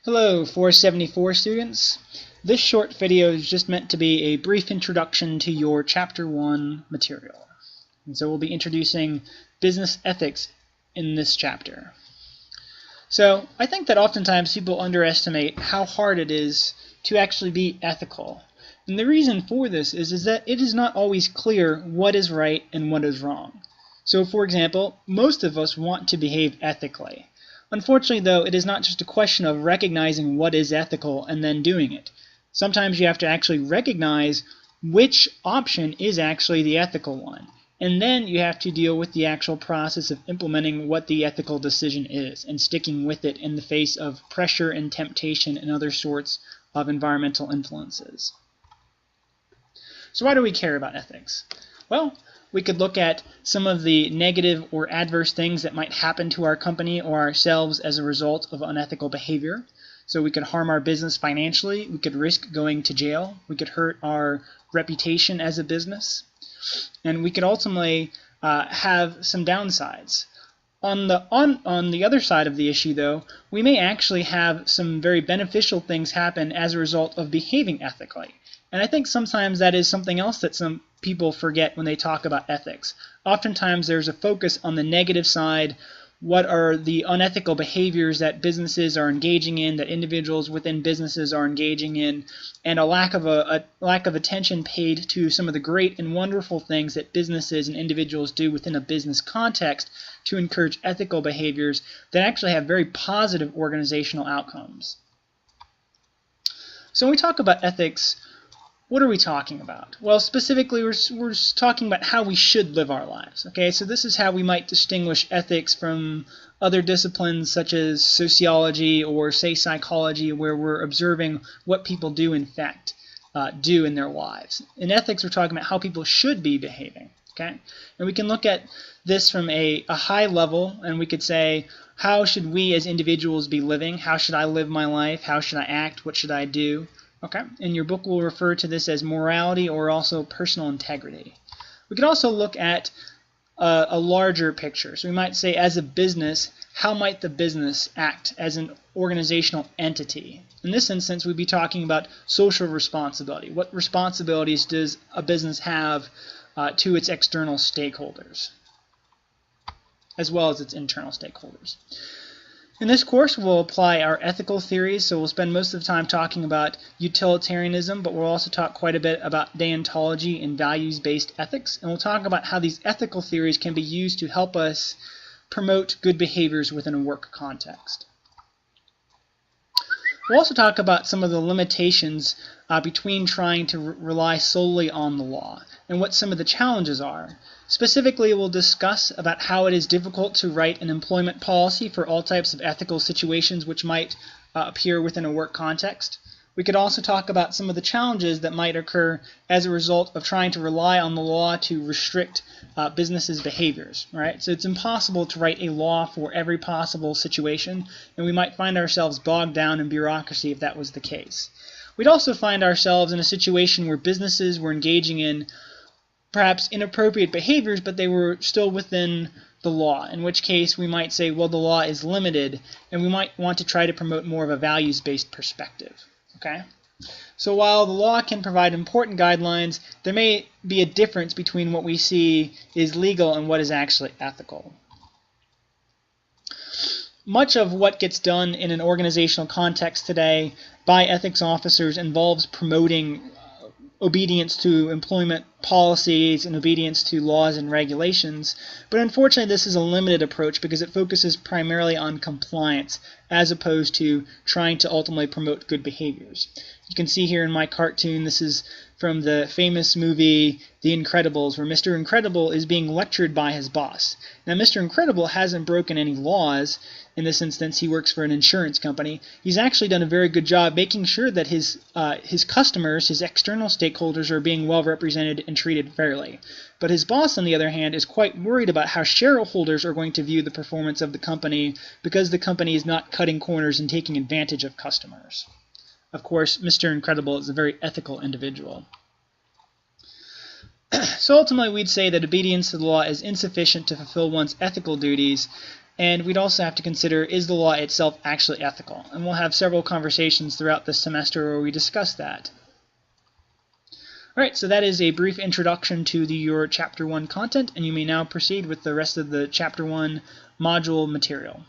Hello 474 students. This short video is just meant to be a brief introduction to your Chapter 1 material. And so we'll be introducing business ethics in this chapter. So I think that oftentimes people underestimate how hard it is to actually be ethical. And the reason for this is that it is not always clear what is right and what is wrong. So for example, most of us want to behave ethically. Unfortunately, though, it is not just a question of recognizing what is ethical and then doing it. Sometimes you have to actually recognize which option is actually the ethical one. And then you have to deal with the actual process of implementing what the ethical decision is and sticking with it in the face of pressure and temptation and other sorts of environmental influences. So why do we care about ethics? Well, we could look at some of the negative or adverse things that might happen to our company or ourselves as a result of unethical behavior. So we could harm our business financially, we could risk going to jail, we could hurt our reputation as a business, and we could ultimately have some downsides. On the other side of the issue, though, we may actually have some very beneficial things happen as a result of behaving ethically. And I think sometimes that is something else that some people forget when they talk about ethics. Oftentimes there's a focus on the negative side. What are the unethical behaviors that businesses are engaging in, that individuals within businesses are engaging in, and a lack of attention paid to some of the great and wonderful things that businesses and individuals do within a business context to encourage ethical behaviors that actually have very positive organizational outcomes. So when we talk about ethics, what are we talking about? Well, specifically, we're talking about how we should live our lives. Okay, so this is how we might distinguish ethics from other disciplines such as sociology or, say, psychology, where we're observing what people do, in fact, do in their lives. In ethics, we're talking about how people should be behaving. Okay, and we can look at this from a high level, and we could say, how should we as individuals be living? How should I live my life? How should I act? What should I do? Okay, and your book will refer to this as morality or also personal integrity. We could also look at a larger picture. So we might say, as a business, how might the business act as an organizational entity? In this instance, we'd be talking about social responsibility. What responsibilities does a business have to its external stakeholders, as well as its internal stakeholders? In this course, we'll apply our ethical theories, so we'll spend most of the time talking about utilitarianism, but we'll also talk quite a bit about deontology and values-based ethics, and we'll talk about how these ethical theories can be used to help us promote good behaviors within a work context. We'll also talk about some of the limitations between trying to rely solely on the law and what some of the challenges are. Specifically, we'll discuss about how it is difficult to write an employment policy for all types of ethical situations which might appear within a work context. We could also talk about some of the challenges that might occur as a result of trying to rely on the law to restrict businesses' behaviors. Right? So it's impossible to write a law for every possible situation, and we might find ourselves bogged down in bureaucracy if that was the case. We'd also find ourselves in a situation where businesses were engaging in perhaps inappropriate behaviors, but they were still within the law, in which case we might say, well, the law is limited, and we might want to try to promote more of a values-based perspective. Okay? So while the law can provide important guidelines, there may be a difference between what we see is legal and what is actually ethical. Much of what gets done in an organizational context today by ethics officers involves promoting obedience to employment policies and obedience to laws and regulations, but unfortunately this is a limited approach because it focuses primarily on compliance as opposed to trying to ultimately promote good behaviors. You can see here in my cartoon, this is from the famous movie The Incredibles, where Mr. Incredible is being lectured by his boss. Now, Mr. Incredible hasn't broken any laws. In this instance, he works for an insurance company. He's actually done a very good job making sure that his customers, his external stakeholders, are being well represented and treated fairly. But his boss, on the other hand, is quite worried about how shareholders are going to view the performance of the company because the company is not cutting corners and taking advantage of customers. Of course, Mr. Incredible is a very ethical individual. So ultimately, we'd say that obedience to the law is insufficient to fulfill one's ethical duties, And we'd also have to consider, is the law itself actually ethical? And we'll have several conversations throughout this semester where we discuss that. Alright, so that is a brief introduction to your Chapter 1 content, and you may now proceed with the rest of the Chapter 1 module material.